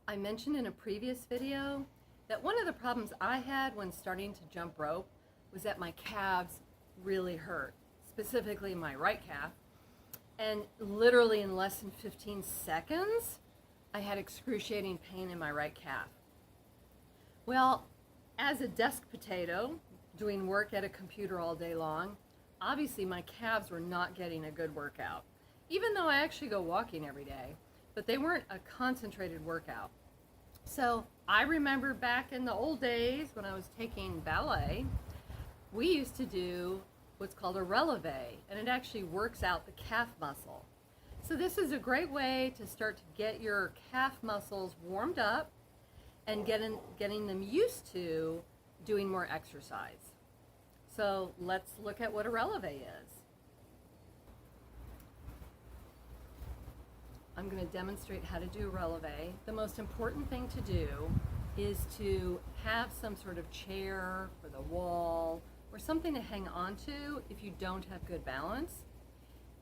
I mentioned in a previous video that one of the problems I had when starting to jump rope was that my calves really hurt, specifically my right calf. And literally in less than 15 seconds, I had excruciating pain in my right calf. Well, as a desk potato, doing work at a computer all day long, obviously my calves were not getting a good workout, even though I actually go walking every day, but they weren't a concentrated workout. So I remember back in the old days when I was taking ballet, we used to do what's called a relevé, and it actually works out the calf muscle. So this is a great way to start to get your calf muscles warmed up and getting them used to doing more exercise. So let's look at what a relevé is. I'm going to demonstrate how to do a relevé. The most important thing to do is to have some sort of chair or the wall or something to hang on to if you don't have good balance.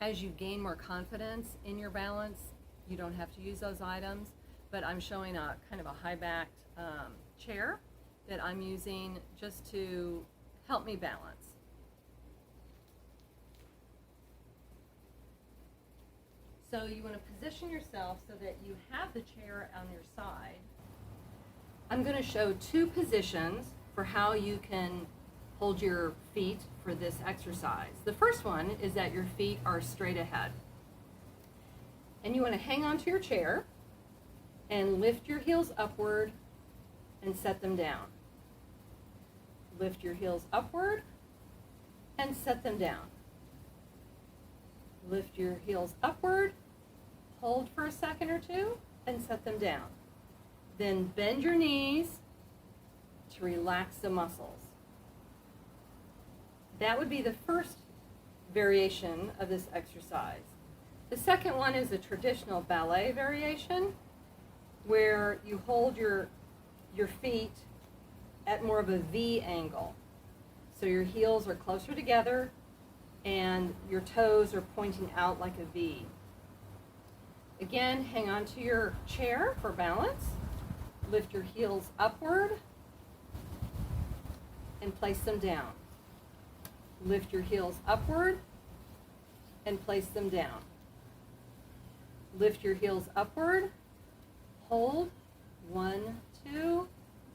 As you gain more confidence in your balance, you don't have to use those items, but I'm showing a kind of a high-backed chair that I'm using just to help me balance. So you want to position yourself so that you have the chair on your side. I'm going to show two positions for how you can hold your feet for this exercise. The first one is that your feet are straight ahead. And you want to hang onto your chair and lift your heels upward and set them down. Lift your heels upward and set them down. Lift your heels upward, hold for a second or two, and set them down. Then bend your knees to relax the muscles. That would be the first variation of this exercise. The second one is a traditional ballet variation where you hold your feet at more of a V angle. So your heels are closer together and your toes are pointing out like a V. Again, hang on to your chair for balance. Lift your heels upward and place them down. Lift your heels upward and place them down. Lift your heels upward, hold, 1, 2,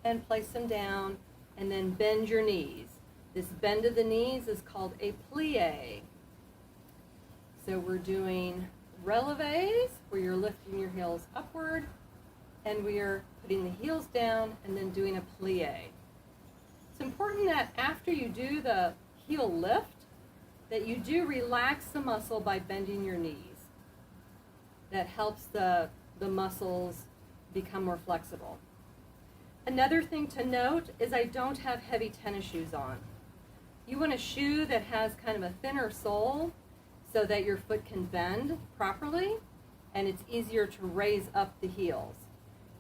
and place them down, and then bend your knees. This bend of the knees is called a plié. So we're doing relevés, where you're lifting your heels upward, and we are putting the heels down and then doing a plié. It's important that after you do the heel lift, that you do relax the muscle by bending your knees. That helps the muscles become more flexible. Another thing to note is I don't have heavy tennis shoes on. You want a shoe that has kind of a thinner sole so that your foot can bend properly and it's easier to raise up the heels.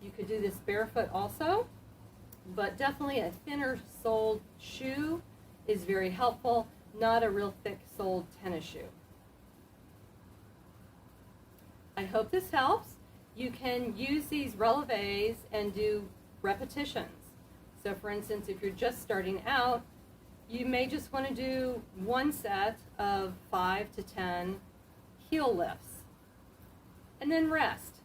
You could do this barefoot also, but definitely a thinner soled shoe is very helpful, not a real thick soled tennis shoe. I hope this helps. You can use these relevés and do repetitions. So for instance, if you're just starting out, you may just want to do one set of 5 to 10 heel lifts and then rest.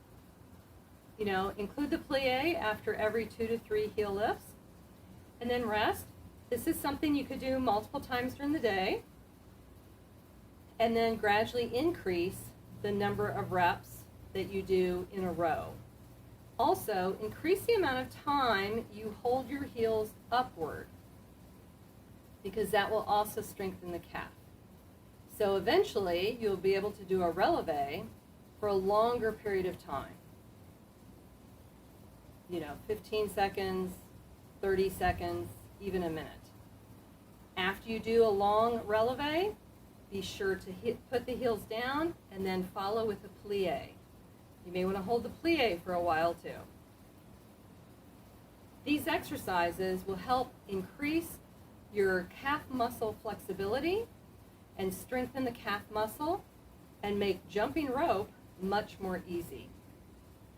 You know, include the plié after every 2 to 3 heel lifts and then rest. This is something you could do multiple times during the day and then gradually increase the number of reps that you do in a row. Also, increase the amount of time you hold your heels upward, because that will also strengthen the calf. So eventually, you'll be able to do a relevé for a longer period of time. 15 seconds, 30 seconds, even a minute. After you do a long relevé, be sure to put the heels down and then follow with a plié. You may want to hold the plié for a while too. These exercises will help increase your calf muscle flexibility and strengthen the calf muscle and make jumping rope much more easy.